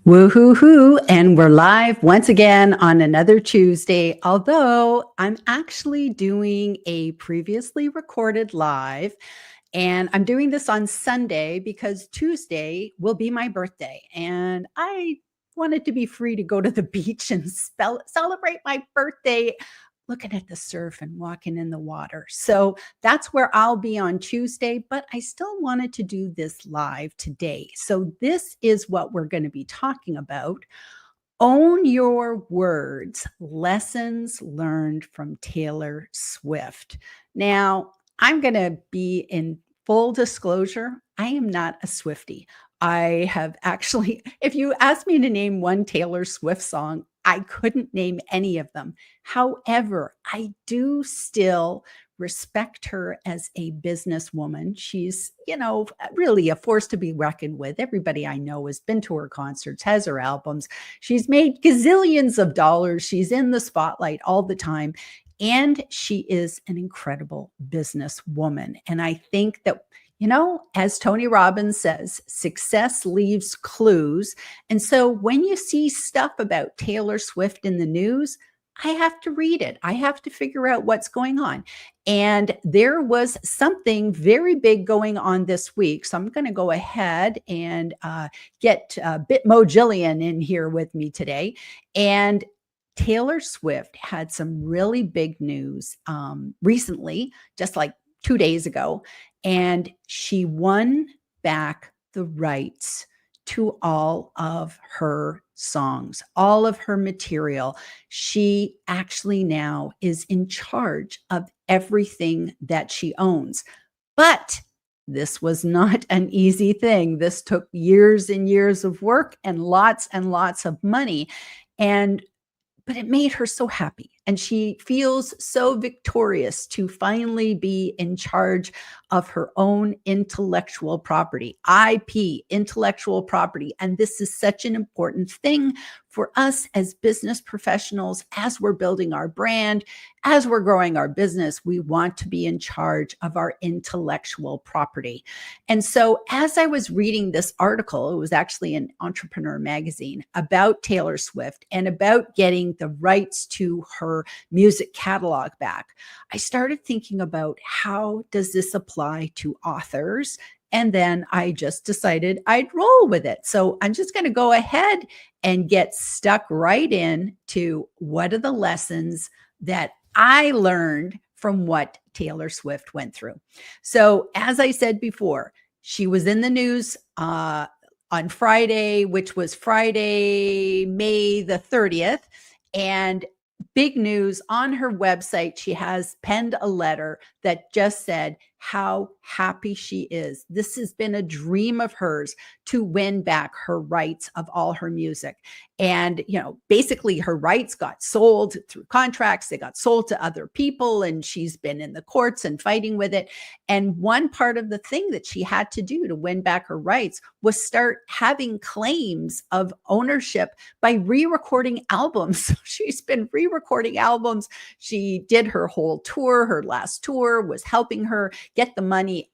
Woohoo! And we're live once again on another Tuesday. Although I'm actually doing a previously recorded live, and I'm doing this on Sunday because Tuesday will be my birthday. And I wanted to be free to go to the beach and celebrate my birthday, looking at the surf and walking in the water. So that's where I'll be on Tuesday, but I still wanted to do this live today. So this is what we're going to be talking about. Own Your Words, Lessons Learned from Taylor Swift. Now, I'm going to be in full disclosure. I am not a Swiftie. I have actually, if you ask me to name one Taylor Swift song, I couldn't name any of them. However, I do still respect her as a businesswoman. She's, really a force to be reckoned with. Everybody I know has been to her concerts, has her albums. She's made gazillions of dollars. She's in the spotlight all the time. And she is an incredible businesswoman. And I think that, as Tony Robbins says, success leaves clues. And so when you see stuff about Taylor Swift in the news, I have to read it. I have to figure out what's going on. And there was something very big going on this week. So I'm going to go ahead and get Bitmo Gillian in here with me today. And Taylor Swift had some really big news recently, just like 2 days ago, and she won back the rights to all of her songs, all of her material. She actually now is in charge of everything that she owns. But this was not an easy thing. This took years and years of work and lots of money. But it made her so happy. And she feels so victorious to finally be in charge of her own intellectual property, IP, intellectual property. And this is such an important thing for us as business professionals, as we're building our brand, as we're growing our business. We want to be in charge of our intellectual property. And so as I was reading this article, it was actually in Entrepreneur magazine about Taylor Swift and about getting the rights to her music catalog back, I started thinking about how does this apply to authors? And then I just decided I'd roll with it. So I'm just going to go ahead and get stuck right in to what are the lessons that I learned from what Taylor Swift went through. So as I said before, she was in the news on Friday, which was Friday, May the 30th. And big news on her website, she has penned a letter that just said how happy she is. This has been a dream of hers to win back her rights of all her music. And, basically her rights got sold through contracts. They got sold to other people, and she's been in the courts and fighting with it. And one part of the thing that she had to do to win back her rights was start having claims of ownership by re-recording albums. So she's been re-recording albums. She did her whole tour. Her last tour was helping her get the money,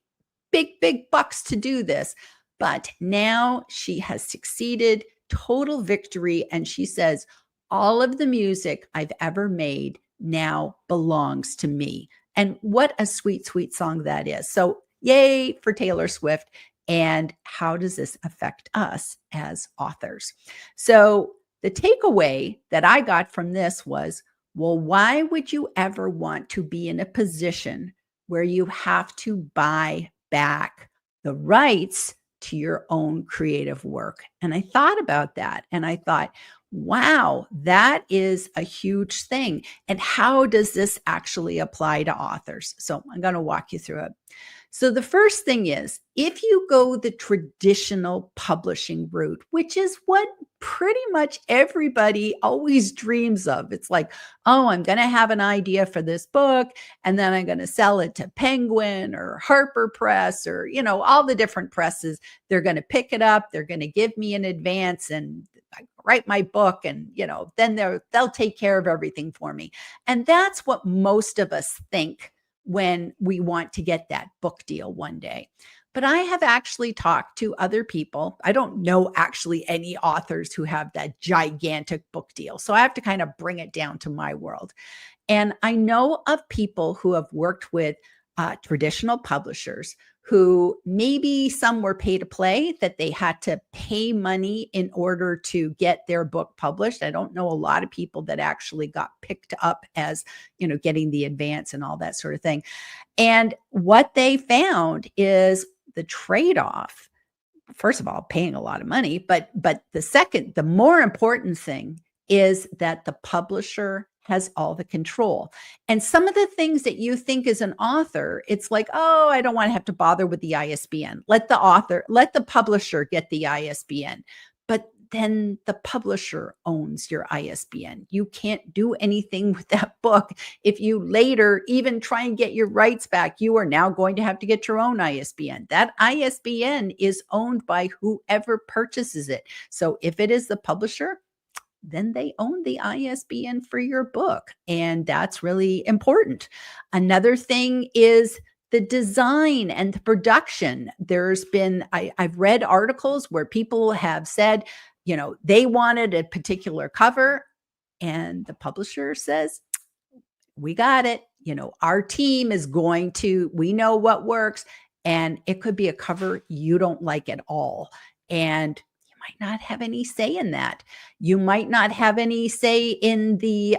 big bucks to do this. But now she has succeeded, total victory. And she says, all of the music I've ever made now belongs to me. And what a sweet, sweet song that is. So yay for Taylor Swift. And how does this affect us as authors? So the takeaway that I got from this was, well, why would you ever want to be in a position where you have to buy back the rights to your own creative work? And I thought about that, and I thought, wow, that is a huge thing. And how does this actually apply to authors? So I'm going to walk you through it. So the first thing is, if you go the traditional publishing route, which is what pretty much everybody always dreams of. It's like, oh, I'm going to have an idea for this book, and then I'm going to sell it to Penguin or Harper Press or, all the different presses. They're going to pick it up. They're going to give me an advance and I write my book, and, then they'll take care of everything for me. And that's what most of us think when we want to get that book deal one day. But I have actually talked to other people. I don't know actually any authors who have that gigantic book deal. So I have to kind of bring it down to my world. And I know of people who have worked with traditional publishers who maybe some were pay to play, that they had to pay money in order to get their book published. I don't know a lot of people that actually got picked up as, getting the advance and all that sort of thing. And what they found is the trade off, first of all, paying a lot of money, but the more important thing is that the publisher has all the control. And some of the things that you think as an author, it's like, oh, I don't want to have to bother with the ISBN. Let the publisher get the ISBN. But then the publisher owns your ISBN. You can't do anything with that book. If you later even try and get your rights back, you are now going to have to get your own ISBN. That ISBN is owned by whoever purchases it. So if it is the publisher, then they own the ISBN for your book. And that's really important. Another thing is the design and the production. I've read articles where people have said, they wanted a particular cover, and the publisher says, we got it. Our team is we know what works. And it could be a cover you don't like at all. And you might not have any say in that. You might not have any say in the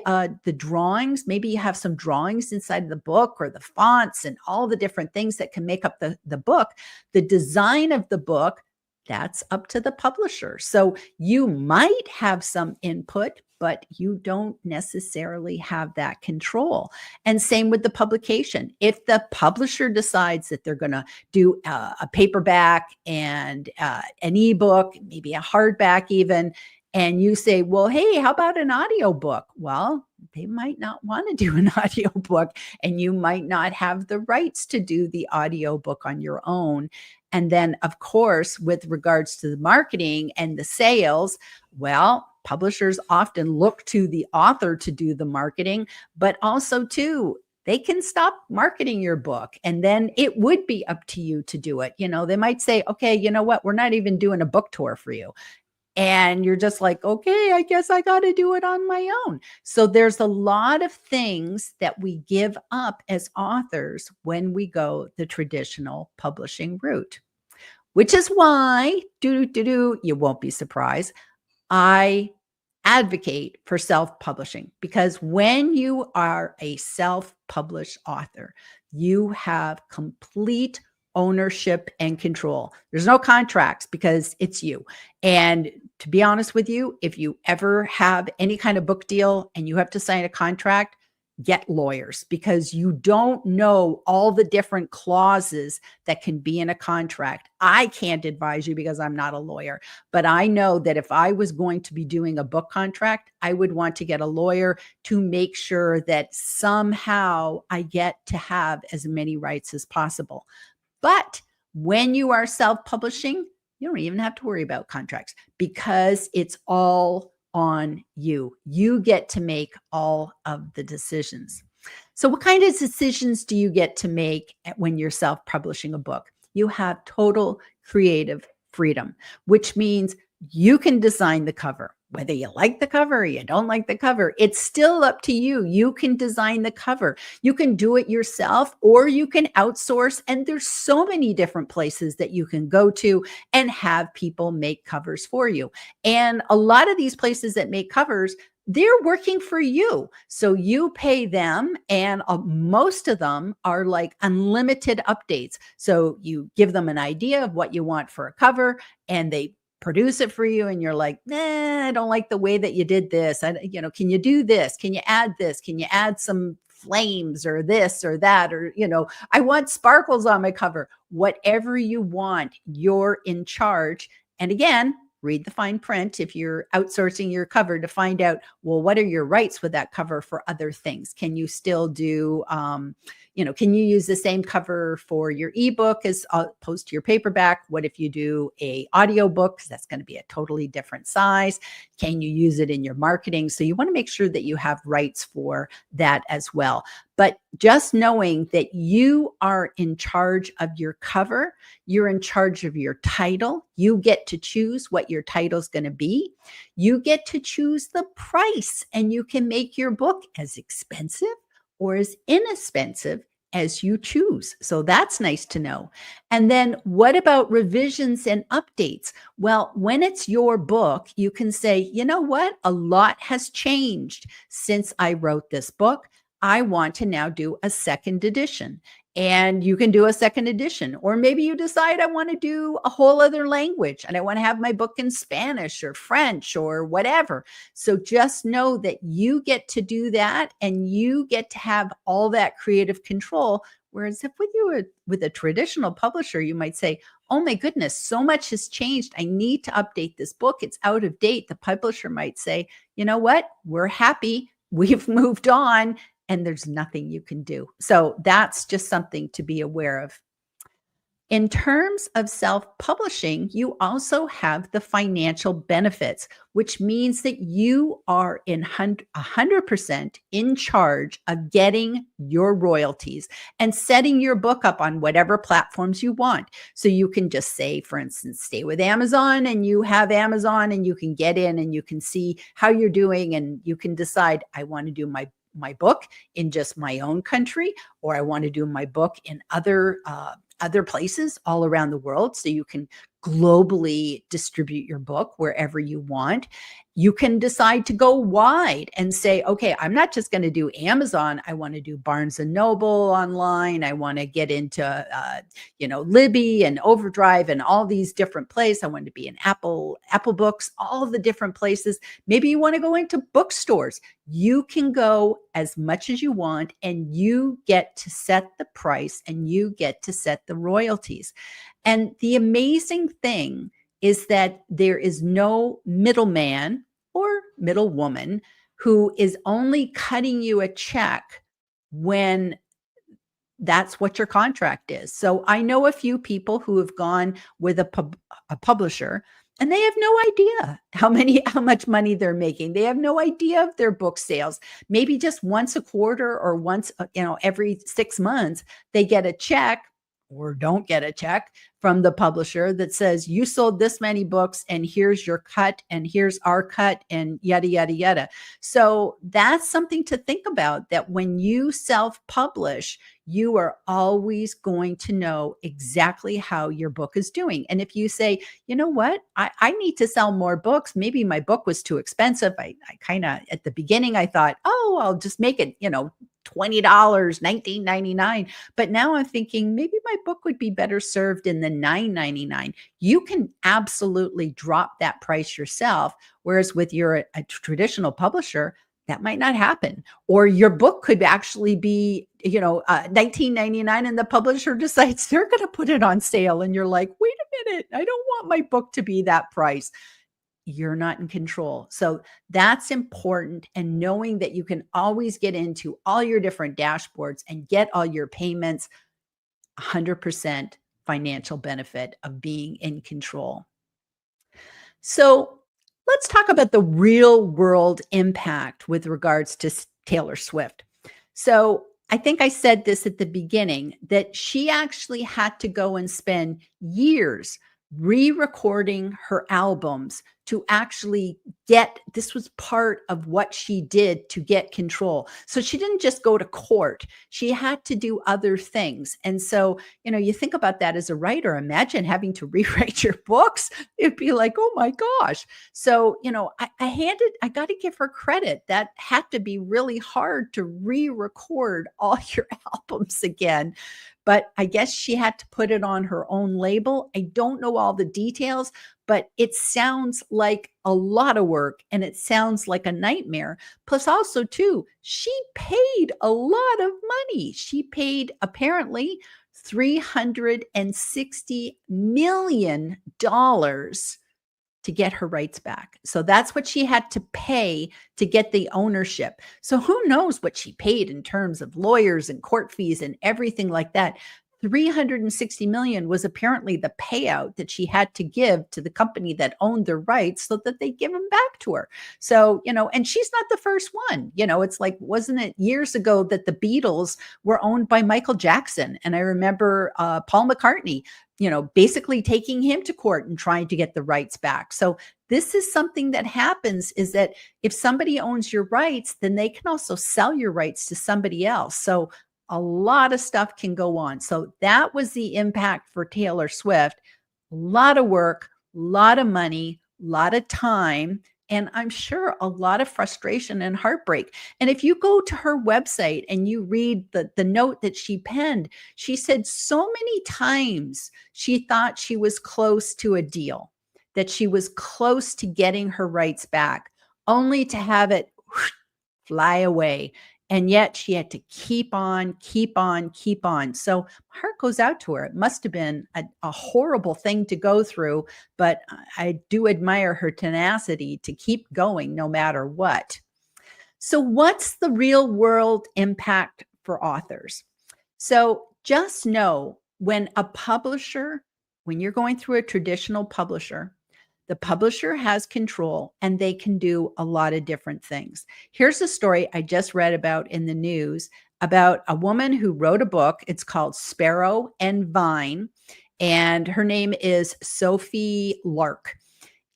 drawings. Maybe you have some drawings inside of the book, or the fonts and all the different things that can make up the book. The design of the book, that's up to the publisher. So you might have some input, but you don't necessarily have that control. And same with the publication. If the publisher decides that they're going to do a paperback and an ebook, maybe a hardback even, and you say, well, hey, how about an audiobook? Well, they might not want to do an audiobook, and you might not have the rights to do the audiobook on your own. And then, of course, with regards to the marketing and the sales, well, publishers often look to the author to do the marketing, but also too, they can stop marketing your book, and then it would be up to you to do it. They might say, okay, you know what? We're not even doing a book tour for you. And you're just like, okay, I guess I got to do it on my own. So there's a lot of things that we give up as authors when we go the traditional publishing route, which is why, you won't be surprised, I advocate for self-publishing, because when you are a self-published author, you have complete ownership and control. There's no contracts because it's you. And to be honest with you, if you ever have any kind of book deal and you have to sign a contract, get lawyers, because you don't know all the different clauses that can be in a contract. I can't advise you because I'm not a lawyer, but I know that if I was going to be doing a book contract, I would want to get a lawyer to make sure that somehow I get to have as many rights as possible. But when you are self-publishing, you don't even have to worry about contracts, because it's all on you. You get to make all of the decisions. So what kind of decisions do you get to make when you're self-publishing a book? You have total creative freedom, which means you can design the cover. Whether you like the cover or you don't like the cover, it's still up to you. You can design the cover. You can do it yourself, or you can outsource. And there's so many different places that you can go to and have people make covers for you. And a lot of these places that make covers, they're working for you. So you pay them, and most of them are like unlimited updates. So you give them an idea of what you want for a cover, and they produce it for you, and you're like, I don't like the way that you did this. Can you do this? Can you add this? Can you add some flames or this or that? Or, I want sparkles on my cover. Whatever you want, you're in charge. And again, read the fine print if you're outsourcing your cover to find out, well, what are your rights with that cover for other things? Can you still do, can you use the same cover for your ebook as opposed to your paperback? What if you do a audiobook? Because that's going to be a totally different size. Can you use it in your marketing? So you want to make sure that you have rights for that as well. But just knowing that you are in charge of your cover, you're in charge of your title, you get to choose what your title's going to be. You get to choose the price, and you can make your book as expensive or as inexpensive as you choose. So that's nice to know. And then what about revisions and updates? Well, when it's your book, you can say, you know what? A lot has changed since I wrote this book. I want to now do a second edition. And you can do a second edition. Or maybe you decide I want to do a whole other language and I want to have my book in Spanish or French or whatever. So just know that you get to do that and you get to have all that creative control. Whereas if with a traditional publisher, you might say, oh my goodness, so much has changed. I need to update this book. It's out of date. The publisher might say, you know what? We're happy. We've moved on and there's nothing you can do. So that's just something to be aware of. In terms of self-publishing, you also have the financial benefits, which means that you are 100% in charge of getting your royalties and setting your book up on whatever platforms you want. So you can just say, for instance, stay with Amazon and you have Amazon and you can get in and you can see how you're doing and you can decide, I want to do my book in just my own country, or I want to do my book in other places all around the world. So you can globally distribute your book wherever you want. You can decide to go wide and say, okay, I'm not just going to do Amazon. I want to do Barnes and Noble online. I want to get into, Libby and Overdrive and all these different places. I want to be in Apple Books, all the different places. Maybe you want to go into bookstores. You can go as much as you want and you get to set the price and you get to set the royalties. And the amazing thing is that there is no middleman or middlewoman who is only cutting you a check when that's what your contract is. So I know a few people who have gone with a publisher and they have no idea how much money they're making. They have no idea of their book sales. Maybe just once a quarter or once, every 6 months, they get a check or don't get a check from the publisher that says you sold this many books and here's your cut and here's our cut and yada, yada, yada. So that's something to think about, that when you self-publish, you are always going to know exactly how your book is doing. And if you say, you know what, I need to sell more books. Maybe my book was too expensive. I kind of, at the beginning, I thought, oh, I'll just make it, $20, $19.99. But now I'm thinking maybe my book would be better served in the $9.99. You can absolutely drop that price yourself. Whereas with a traditional publisher, that might not happen. Or your book could actually be, $19.99 and the publisher decides they're going to put it on sale. And you're like, wait a minute, I don't want my book to be that price. You're not in control. So that's important. And knowing that you can always get into all your different dashboards and get all your payments, 100% financial benefit of being in control. So let's talk about the real world impact with regards to Taylor Swift. So I think I said this at the beginning, that she actually had to go and spend years re-recording her albums to actually this was part of what she did to get control. So she didn't just go to court. She had to do other things. And so, you think about that as a writer, imagine having to rewrite your books. It'd be like, oh my gosh. So, I got to give her credit. That had to be really hard to re-record all your albums again. But I guess she had to put it on her own label. I don't know all the details, but it sounds like a lot of work and it sounds like a nightmare. Plus also too, she paid a lot of money. She paid apparently $360 million to get her rights back. So that's what she had to pay to get the ownership. So who knows what she paid in terms of lawyers and court fees and everything like that. 360 million was apparently the payout that she had to give to the company that owned the rights so that they give them back to her. So, and she's not the first one. It's like, wasn't it years ago that the Beatles were owned by Michael Jackson? And I remember Paul McCartney, basically taking him to court and trying to get the rights back. So this is something that happens, is that if somebody owns your rights, then they can also sell your rights to somebody else. So a lot of stuff can go on. So that was the impact for Taylor Swift. A lot of work, a lot of money, a lot of time, and I'm sure a lot of frustration and heartbreak. And if you go to her website and you read the note that she penned, she said so many times she thought she was close to a deal, that she was close to getting her rights back, only to have it fly away. And yet she had to keep on, keep on, keep on. So my heart goes out to her. It must have been a horrible thing to go through, but I do admire her tenacity to keep going no matter what. So what's the real world impact for authors? So just know when you're going through a traditional publisher, the publisher has control and they can do a lot of different things. Here's a story I just read about in the news about a woman who wrote a book. It's called Sparrow and Vine, and her name is Sophie Lark.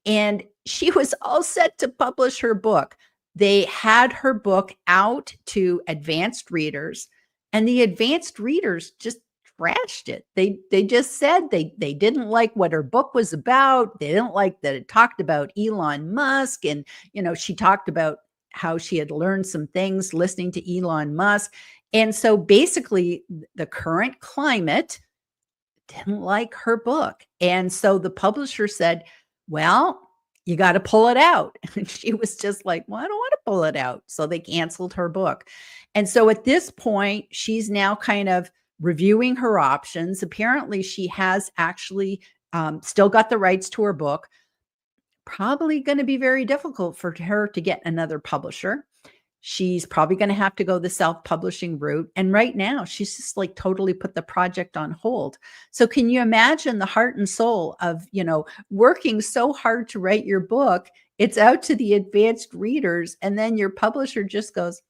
And she was all set to publish her book. They had her book out to advanced readers, and the advanced readers just trashed it. They just said they didn't like what her book was about. They didn't like that it talked about Elon Musk, and she talked about how she had learned some things listening to Elon Musk. And so basically the current climate didn't like her book. And so the publisher said, well, you got to pull it out. And she was just like, well, I don't want to pull it out. So they canceled her book. And so at this point, she's now kind of reviewing her options. Apparently, she has actually still got the rights to her book. Probably going to be very difficult for her to get another publisher. She's probably going to have to go the self-publishing route. And right now, she's just like totally put the project on hold. So can you imagine the heart and soul of, working so hard to write your book? It's out to the advanced readers, and then your publisher just goes,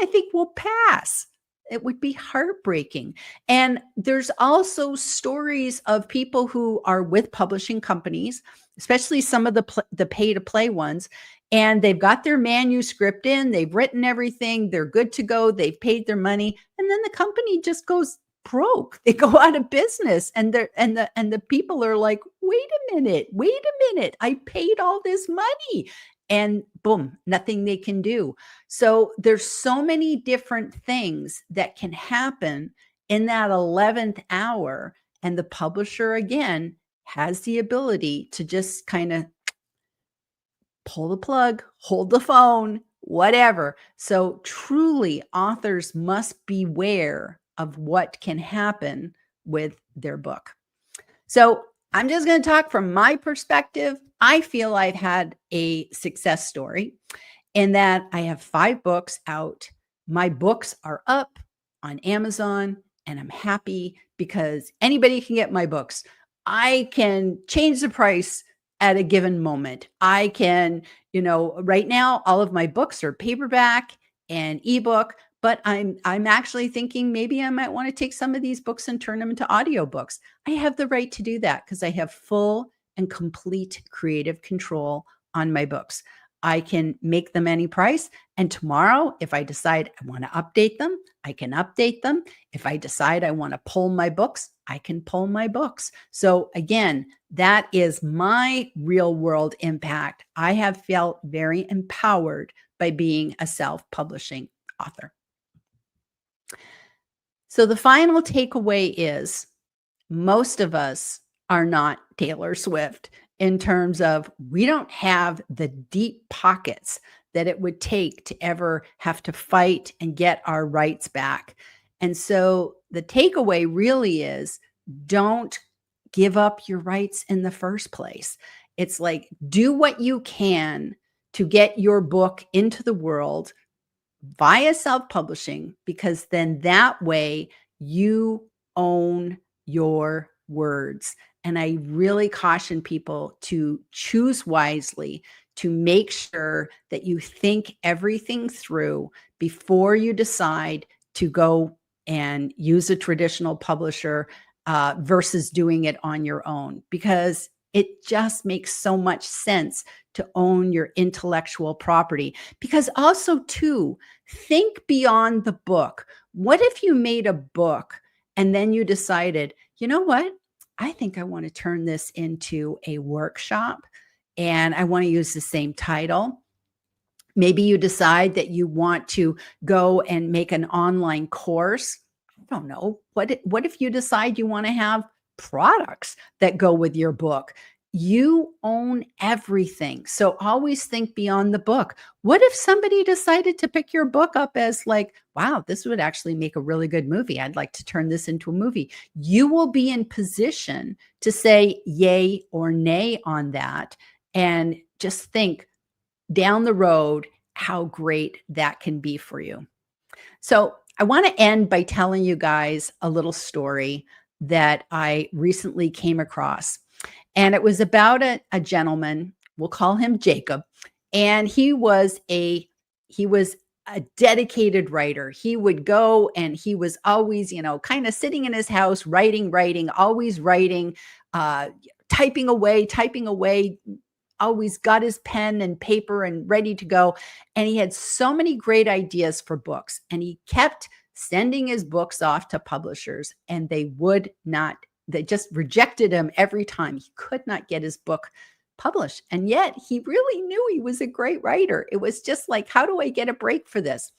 I think we'll pass. It would be heartbreaking. And there's also stories of people who are with publishing companies, especially some of the pay-to-play ones, and they've got their manuscript in, they've written everything, they're good to go, they've paid their money, and then the company just goes broke. They go out of business, and the people are like, wait a minute, I paid all this money. And boom, nothing they can do. So there's so many different things that can happen in that 11th hour. And the publisher, again, has the ability to just kind of pull the plug, hold the phone, whatever. So truly, authors must beware of what can happen with their book. So I'm just going to talk from my perspective. I feel I've had a success story in that I have 5 books out. My books are up on Amazon, and I'm happy because anybody can get my books. I can change the price at a given moment. I can, right now, all of my books are paperback and ebook, but I'm actually thinking maybe I might want to take some of these books and turn them into audiobooks. I have the right to do that because I have full and complete creative control on my books. I can make them any price. And tomorrow, if I decide I want to update them, I can update them. If I decide I want to pull my books, I can pull my books. So again, that is my real world impact. I have felt very empowered by being a self-publishing author. So the final takeaway is most of us are not Taylor Swift in terms of we don't have the deep pockets that it would take to ever have to fight and get our rights back. And so the takeaway really is don't give up your rights in the first place. It's like, do what you can to get your book into the world via self-publishing, because then that way you own your words. And I really caution people to choose wisely, to make sure that you think everything through before you decide to go and use a traditional publisher versus doing it on your own, because it just makes so much sense to own your intellectual property. Because also, too, think beyond the book. What if you made a book and then you decided, you know what? I think I want to turn this into a workshop and I want to use the same title. Maybe you decide that you want to go and make an online course. I don't know. What if you decide you want to have products that go with your book? You own everything. So always think beyond the book. What if somebody decided to pick your book up as like, wow, this would actually make a really good movie. I'd like to turn this into a movie. You will be in position to say yay or nay on that. And just think down the road how great that can be for you. So, I want to end by telling you guys a little story that I recently came across. And it was about a gentleman, we'll call him Jacob, and he was a dedicated writer. He would go and he was always, kind of sitting in his house writing, always writing, uh typing away, always got his pen and paper and ready to go. And he had so many great ideas for books. And he kept sending his books off to publishers, and they just rejected him every time. He could not get his book published. And yet he really knew he was a great writer. It was just like, how do I get a break for this?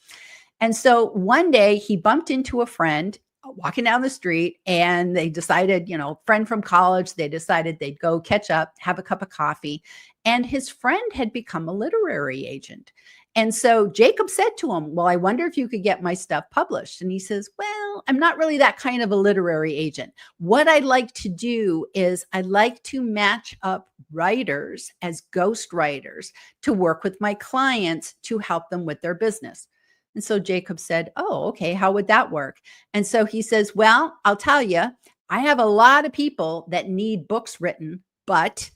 And so one day he bumped into a friend walking down the street, and they decided, friend from college, they decided they'd go catch up, have a cup of coffee. And his friend had become a literary agent. And so Jacob said to him, well, I wonder if you could get my stuff published. And he says, well, I'm not really that kind of a literary agent. What I'd like to do is I'd like to match up writers as ghost writers to work with my clients to help them with their business. And so Jacob said, oh, okay, how would that work? And so he says, well, I'll tell you, I have a lot of people that need books written, but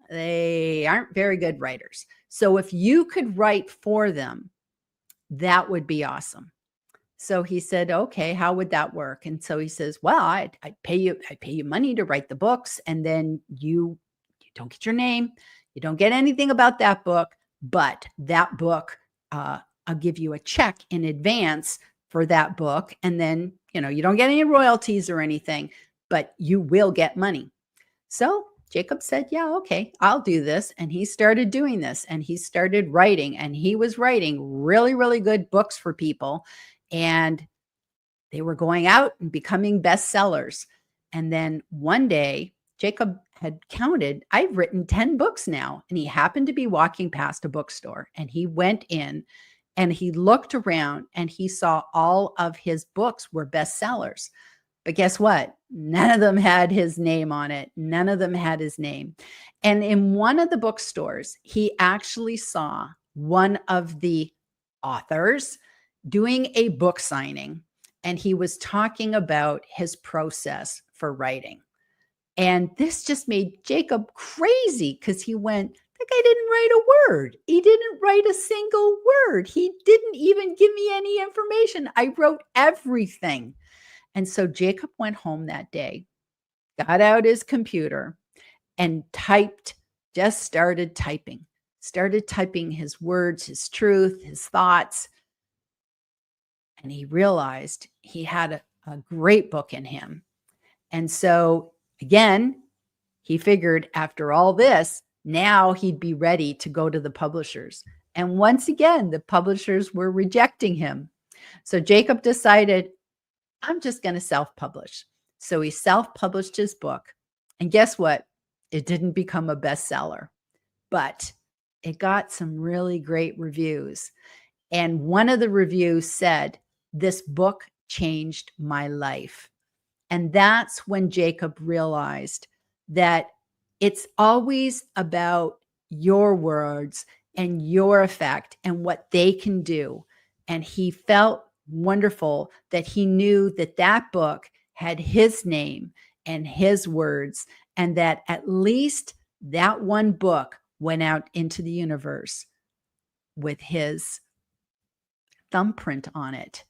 they aren't very good writers. So if you could write for them, that would be awesome. So he said, okay, how would that work? And so he says, well, I'd pay you money to write the books. And then you don't get your name. You don't get anything about that book, but that book, I'll give you a check in advance for that book. And then, you don't get any royalties or anything, but you will get money. So Jacob said, yeah, okay, I'll do this. And he started doing this, and he started writing, and he was writing really, really good books for people. And they were going out and becoming bestsellers. And then one day, Jacob had counted, I've written 10 books now. And he happened to be walking past a bookstore, and he went in and he looked around, and he saw all of his books were bestsellers. But guess what? None of them had his name on it. None of them had his name. And in one of the bookstores, he actually saw one of the authors doing a book signing, and he was talking about his process for writing. And this just made Jacob crazy, because he went, that guy didn't write a word. He didn't write a single word. He didn't even give me any information. I wrote everything. And so Jacob went home that day, got out his computer, and started typing his words, his truth, his thoughts. And he realized he had a great book in him. And so again, he figured after all this, now he'd be ready to go to the publishers. And once again, the publishers were rejecting him. So Jacob decided, I'm just going to self-publish. So he self-published his book. And guess what? It didn't become a bestseller, but it got some really great reviews. And one of the reviews said, this book changed my life. And that's when Jacob realized that It's always about your words and your effect and what they can do. And he felt wonderful that he knew that that book had his name and his words, and that at least that one book went out into the universe with his thumbprint on it.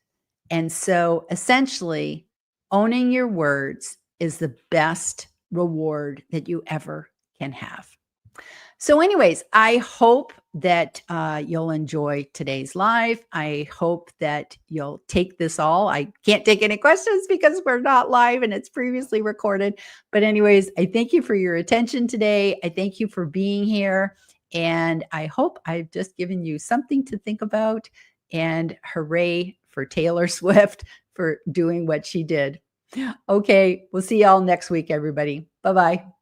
And so essentially, owning your words is the best reward that you ever can have. So, anyways, I hope that you'll enjoy today's live. I hope that you'll take this all. I can't take any questions because we're not live and it's previously recorded. But, anyways, I thank you for your attention today. I thank you for being here. And I hope I've just given you something to think about. And hooray for Taylor Swift for doing what she did. Okay, we'll see y'all next week, everybody. Bye bye.